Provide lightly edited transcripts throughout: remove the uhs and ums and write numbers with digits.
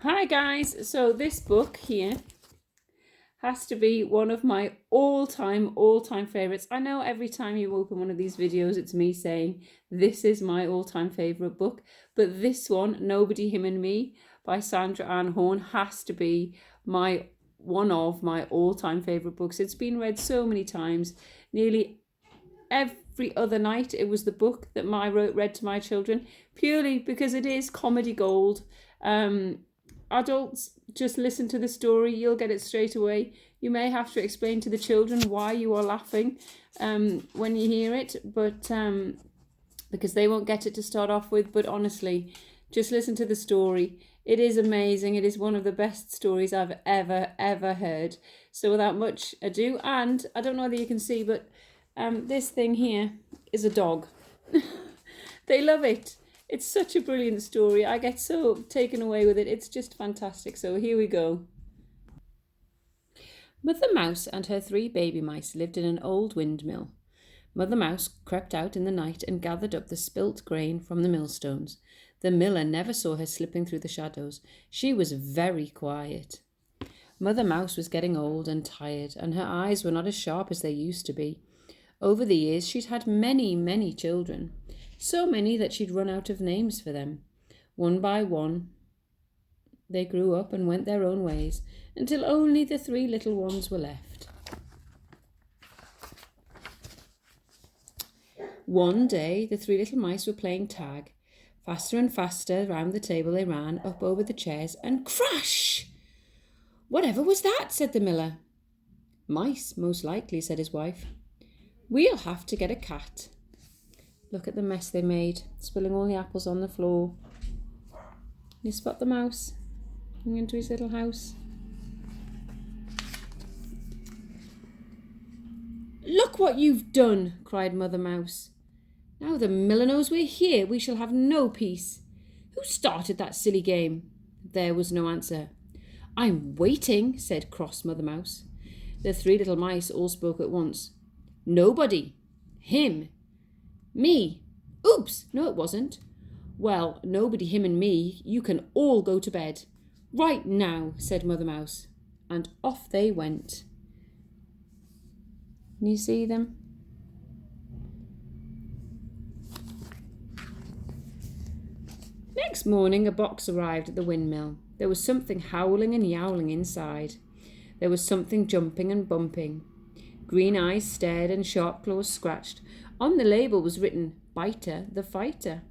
Hi guys, so this book here has to be one of my all-time favorites. I know every time you open one of these videos it's me saying this is my all-time favorite book, but this one, Nobody, Him and Me by Sandra Ann Horn, has to be one of my all-time favorite books. It's been read so many times. Nearly every other night it was the book that I read to my children, purely because it is comedy gold. Adults, just listen to the story, you'll get it straight away. You may have to explain to the children why you are laughing when you hear it, but because they won't get it to start off with. But honestly, just listen to the story. It is amazing. It is one of the best stories I've ever heard. So without much ado, and I don't know whether you can see, but this thing here is a dog. They love it. It's such a brilliant story. I get so taken away with it. It's just fantastic. So here we go. Mother Mouse and her 3 baby mice lived in an old windmill. Mother Mouse crept out in the night and gathered up the spilt grain from the millstones. The miller never saw her slipping through the shadows. She was very quiet. Mother Mouse was getting old and tired, and her eyes were not as sharp as they used to be. Over the years she'd had many children. So many that she'd run out of names for them. One by one, they grew up and went their own ways, until only the 3 little ones were left. One day, the 3 little mice were playing tag. Faster and faster round the table they ran, up over the chairs, and crash! "Whatever was that?" said the miller. "Mice, most likely," said his wife. "We'll have to get a cat." Look at the mess they made, spilling all the apples on the floor. Can you spot the mouse going into his little house? "Look what you've done," cried Mother Mouse. "Now the miller knows we're here, we shall have no peace. Who started that silly game?" There was no answer. "I'm waiting," said cross Mother Mouse. The 3 little mice all spoke at once. "Nobody. Him. Me. Oops, no it wasn't. Well, Nobody, Him and Me, you can all go to bed. Right now," said Mother Mouse. And off they went. Can you see them? Next morning a box arrived at the windmill. There was something howling and yowling inside. There was something jumping and bumping. Green eyes stared and sharp claws scratched. On the label was written, "Biter the Fighter."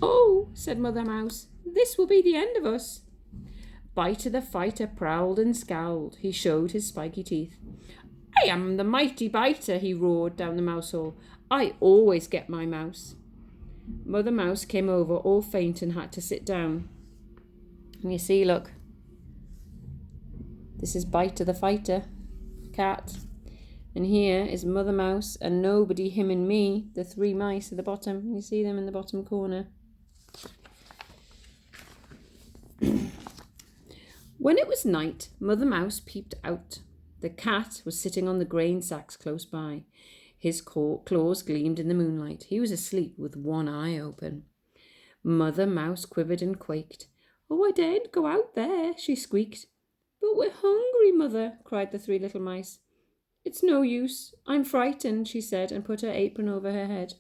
"Oh," said Mother Mouse, "this will be the end of us." Biter the Fighter prowled and scowled. He showed his spiky teeth. "I am the mighty Biter," he roared down the mouse hole. "I always get my mouse." Mother Mouse came over all faint and had to sit down. And you see, look, this is Biter the Fighter, cat. And here is Mother Mouse and Nobody, Him and Me, the 3 mice at the bottom. You see them in the bottom corner. When it was night, Mother Mouse peeped out. The cat was sitting on the grain sacks close by. His claws gleamed in the moonlight. He was asleep with one eye open. Mother Mouse quivered and quaked. "Oh, I daren't go out there," she squeaked. "But we're hungry, Mother," cried the 3 little mice. "It's no use. I'm frightened," she said, and put her apron over her head.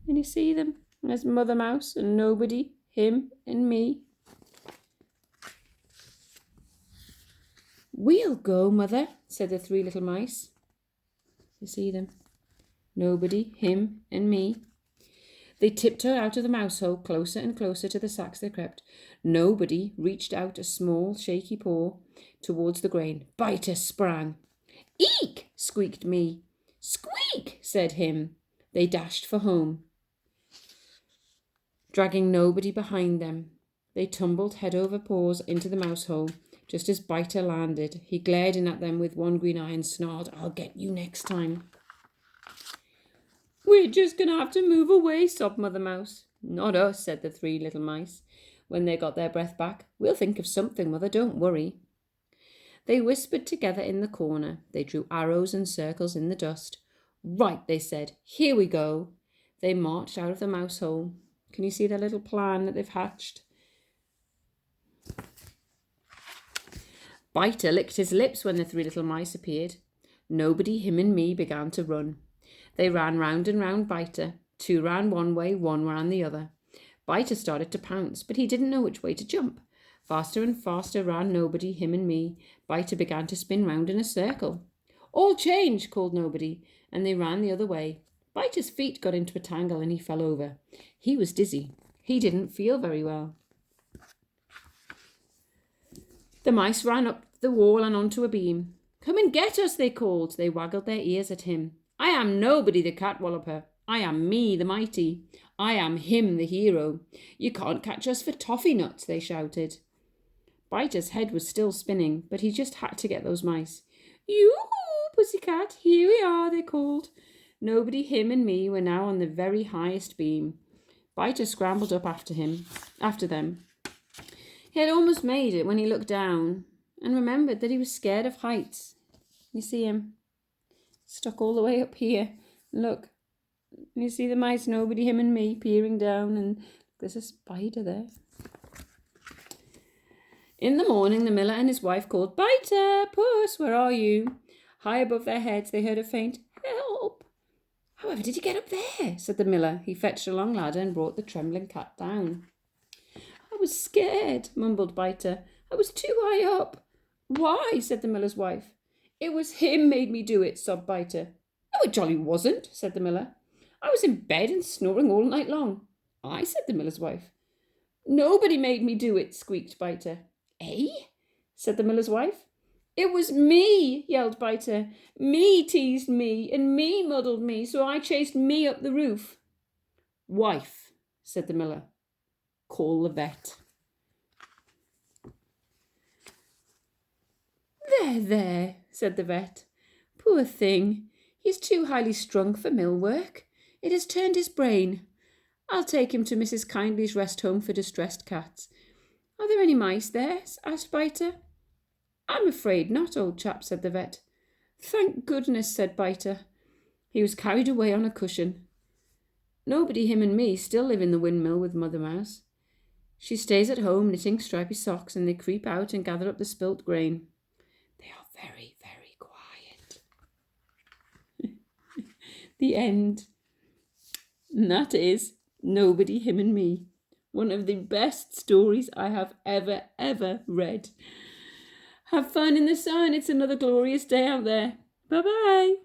Can you see them? There's Mother Mouse and Nobody, Him and Me. "We'll go, Mother," said the 3 little mice. You see them? Nobody, Him and Me. They tiptoed out of the mouse hole, closer and closer to the sacks they crept. Nobody reached out a small, shaky paw towards the grain. Biter sprang. "Eek!" squeaked Me. "Squeak!" said Him. They dashed for home, dragging Nobody behind them. They tumbled head over paws into the mouse hole. Just as Biter landed, he glared in at them with one green eye and snarled, "I'll get you next time." "We're just going to have to move away," sobbed Mother Mouse. "Not us," said the 3 little mice. When they got their breath back, "We'll think of something, Mother, don't worry." They whispered together in the corner. They drew arrows and circles in the dust. "Right," they said, "here we go." They marched out of the mouse hole. Can you see their little plan that they've hatched? Biter licked his lips when the three little mice appeared. Nobody, him and me began to run. They ran round and round Biter. Two ran one way, one ran the other. Biter started to pounce, but he didn't know which way to jump. Faster and faster ran Nobody, him and me. Biter began to spin round in a circle. All change, called Nobody, and they ran the other way. Biter's feet got into a tangle and he fell over. He was dizzy. He didn't feel very well. The mice ran up the wall and onto a beam. Come and get us, they called. They waggled their ears at him. I am Nobody the catwalloper. I am me the mighty. I am him the hero. You can't catch us for toffee nuts, they shouted. Biter's head was still spinning, but he just had to get those mice. Yoo-hoo, pussycat, here we are, they called. Nobody, him and me were now on the very highest beam. Biter scrambled up after them. He had almost made it when he looked down and remembered that he was scared of heights. You see him stuck all the way up here. Look, you see the mice, Nobody, him and me, peering down, and there's a spider there. In the morning, the miller and his wife called, Biter, Puss, where are you? High above their heads, they heard a faint, help. However did you get up there? Said the miller. He fetched a long ladder and brought the trembling cat down. I was scared, mumbled Biter. I was too high up. Why? Said the miller's wife. It was him made me do it, sobbed Biter. No, it jolly wasn't, said the miller. I was in bed and snoring all night long. I, said the miller's wife. Nobody made me do it, squeaked Biter. Eh? Said the miller's wife. It was me, yelled Biter. Me teased me, and me muddled me, so I chased me up the roof. Wife, said the miller. Call the vet. There, said the vet. Poor thing. He's too highly strung for mill work. It has turned his brain. I'll take him to Mrs. Kindly's rest home for distressed cats. Are there any mice there? Asked Biter. I'm afraid not, old chap, said the vet. Thank goodness, said Biter. He was carried away on a cushion. Nobody, him and me, still live in the windmill with Mother Mouse. She stays at home knitting stripy socks, and they creep out and gather up the spilt grain. They are very, very quiet. The end. And that is Nobody, Him and Me. One of the best stories I have ever read. Have fun in the sun. It's another glorious day out there. Bye-bye.